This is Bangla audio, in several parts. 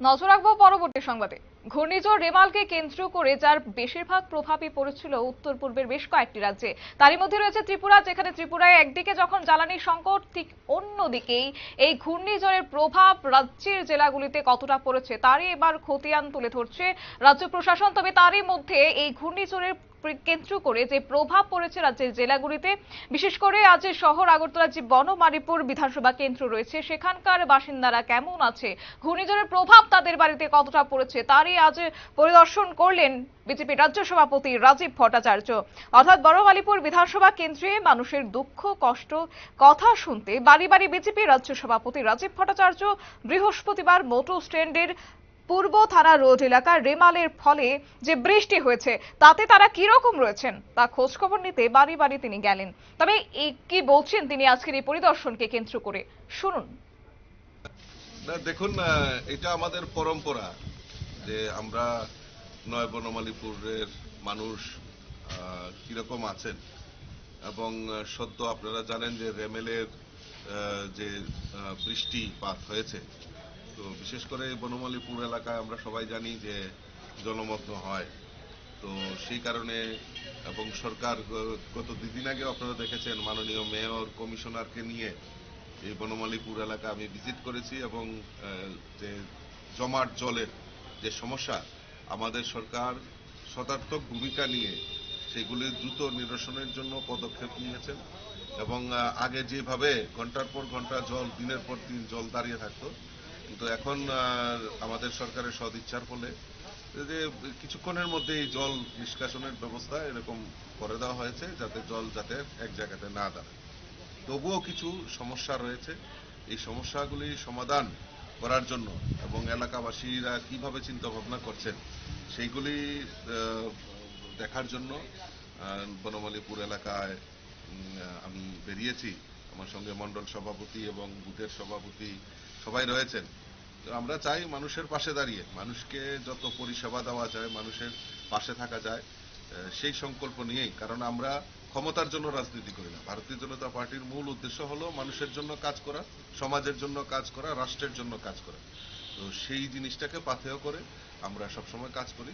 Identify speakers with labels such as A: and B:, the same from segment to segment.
A: নজর রাখবো পরবর্তী সংবাদে। ঘূর্ণিঝড় রেমালকে কেন্দ্র করে যার বেশিরভাগ প্রভাবই পড়েছিল উত্তর পূর্বের বেশ কয়েকটি রাজ্যে, তারই মধ্যে রয়েছে ত্রিপুরা, যেখানে ত্রিপুরায় একদিকে যখন জ্বালানি সংকট, ঠিক অন্যদিকেই এই ঘূর্ণিঝড়ের প্রভাব রাজ্যের জেলাগুলিতে কতটা পড়েছে তারই এবার খতিয়ান তুলে ধরছে রাজ্য প্রশাসন। তবে তারই মধ্যে এই ঘূর্ণিঝড়ের কেন্দ্র করে যে প্রভাব পড়েছে রাজ্যের জেলাগুলিতে, বিশেষ করে আজ শহর আগরতলা যে বনমালীপুর বিধানসভা কেন্দ্র রয়েছে সেখানকার বাসিন্দারা কেমন আছে, ঘূর্ণিঝড়ের প্রভাব তাদের বাড়িতে কতটা পড়েছে তারই আজ পরিদর্শন করলেন বিজেপি রাজ্য সভাপতি রাজীব ভট্টাচার্য। অর্থাৎ বনমালীপুর বিধানসভা কেন্দ্রে মানুষের দুঃখ কষ্ট কথা শুনতে বাড়ি বাড়ি বিজেপি রাজ্য সভাপতি রাজীব ভট্টাচার্য বৃহস্পতিবার মোটর স্ট্যান্ডের পূর্ব থানা রোড এলাকার রেমালের ফলে যে বৃষ্টি হয়েছে তাতে তারা কিরকম রয়েছেন তা খোঁজ খবর নিতে বাড়ি বাড়ি তিনি গেলেন। তবে কি বলছেন তিনি আজকের এই পরিদর্শনকে কেন্দ্র করে, শুনুন।
B: দেখুন, এটা আমাদের পরম্পরা যে আমরা নয় বনমালীপুরের মানুষ কিরকম আছেন, এবং সদ্য আপনারা জানেন যে রেমেলের যে বৃষ্টিপাত হয়েছে, তো বিশেষ করে বনমালীপুর এলাকায় আমরা সবাই জানি যে জলমগ্ন হয়। তো সেই কারণে এবং সরকার গত দুদিন আগে আপনারা দেখেছেন মাননীয় মেয়র কমিশনারকে নিয়ে এই বনমালীপুর এলাকা আমি ভিজিট করেছি, এবং যে জমাট জলের যে সমস্যা, আমাদের সরকার সদার্থক ভূমিকা নিয়ে সেগুলি দ্রুত নিরসনের জন্য পদক্ষেপ নিয়েছেন। এবং আগে যেভাবে ঘন্টার পর ঘন্টা জল, দিনের পর দিন জল দাঁড়িয়ে থাকতো, কিন্তু এখন আমাদের সরকারের সদিচ্ছার ফলে যে কিছুক্ষণের মধ্যে এই জল নিষ্কাশনের ব্যবস্থা এরকম করে দেওয়া হয়েছে যাতে জল যাতে এক জায়গাতে না দাঁড়ায়। তবুও কিছু সমস্যা রয়েছে, এই সমস্যাগুলি সমাধান করার জন্য এবং এলাকাবাসীরা কিভাবে চিন্তা ভাবনা করছেন সেইগুলি দেখার জন্য বনমালীপুর এলাকায় আমি বেরিয়েছি। আমার সঙ্গে মন্ডল সভাপতি এবং বুথের সভাপতি সবাই রয়েছেন। তো আমরা চাই মানুষের পাশে দাঁড়িয়ে মানুষকে যত পরিষেবা দেওয়া যায়, মানুষের পাশে থাকা যায়, সেই সংকল্প নিয়েই। কারণ আমরা ক্ষমতার জন্য রাজনীতি করি না। ভারতীয় জনতা পার্টির মূল উদ্দেশ্য হলো মানুষের জন্য কাজ করা, সমাজের জন্য কাজ করা, রাষ্ট্রের জন্য কাজ করা। তো সেই জিনিসটাকে পাথেয় করে আমরা সবসময় কাজ করি।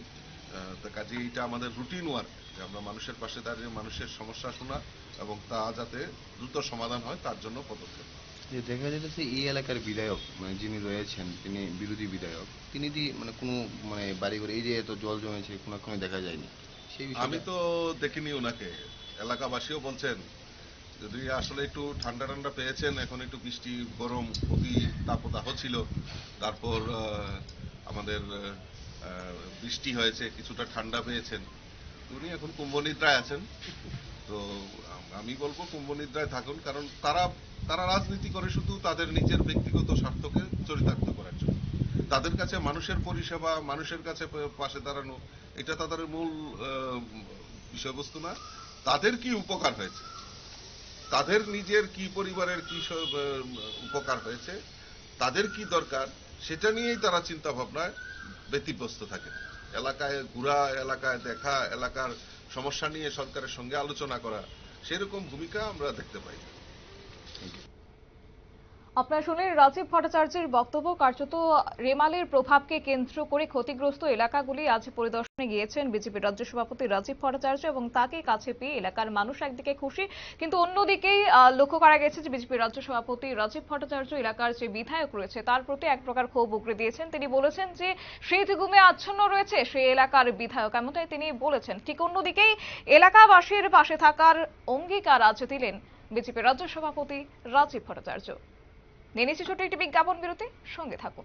B: তো কাজে এইটা আমাদের রুটিন ওয়ার্ক যে আমরা মানুষের পাশে দাঁড়িয়ে মানুষের সমস্যা শোনা এবং তা যাতে দ্রুত সমাধান হয় তার জন্য পদক্ষেপ।
C: যে দেখা যাচ্ছে এই এলাকার বিধায়ক যিনি রয়েছেন তিনি বিরোধী বিধায়ক, তিনি কোনো বাড়ি ঘরে এই যে এত জল জমেছে কোনো দেখা যায়নি, সেই বিষয়ে
B: আমি তো দেখিনি ওনাকে। এলাকাবাসীও বলছেন যদি আসলে একটু ঠান্ডা ঠান্ডা পেয়েছেন, এখন একটু বৃষ্টি গরম অতি তাপদাহ ছিল, তারপর আমাদের বৃষ্টি হয়েছে, কিছুটা ঠান্ডা পেয়েছেন, উনি এখন কুম্ভনিদ্রায় আছেন। তো আমি বলবো কুম্ভনিদ্রায় থাকুন, কারণ তারা রাজনীতি করে শুধু তাদের নিজের ব্যক্তিগত স্বার্থকে চরিতার্থ করার জন্য। তাদের কাছে মানুষের পরিষেবা, মানুষের কাছে পাশে দাঁড়ানো এটা তাদের মূল বিষয়বস্তু না। তাদের কি উপকার হয়েছে, তাদের নিজের কি পরিবারের কি উপকার হয়েছে, তাদের কি দরকার, সেটা নিয়েই তারা চিন্তা ভাবনায় ব্যতিব্যস্ত থাকে। এলাকায় ঘোরা, এলাকায় দেখা, এলাকার সমস্যা নিয়ে সরকারের সঙ্গে আলোচনা করা, সেরকম ভূমিকা আমরা দেখতে পাই।
A: আপনারা শুনলেন রাজীব ভট্টাচার্যের বক্তব্য। কার্যত রেমালের প্রভাবকে কেন্দ্র করে ক্ষতিগ্রস্ত এলাকাগুলি আজ পরিদর্শনে গিয়েছেন বিজেপি রাজ্য সভাপতি রাজীব ভট্টাচার্য, এবং তাকে কাছে পেয়ে এলাকার মানুষ একদিকে খুশি, কিন্তু অন্যদিকেই লক্ষ্য করা গেছে যে বিজেপি রাজ্য সভাপতি রাজীব ভট্টাচার্য এলাকার যে বিধায়ক রয়েছে তার প্রতি এক প্রকার ক্ষোভ উগরে দিয়েছেন। তিনি বলেছেন যে শীত ঘুমে আচ্ছন্ন রয়েছে সেই এলাকার বিধায়ক, এমনটাই তিনি বলেছেন। ঠিক অন্যদিকেই এলাকাবাসীর পাশে থাকার অঙ্গীকার আজ দিলেন বিজেপি রাজ্য সভাপতি রাজীব ভট্টাচার্য। নিয়ে নিচ্ছি ছোট্ট একটি বিজ্ঞাপন বিরতি, সঙ্গে থাকুন।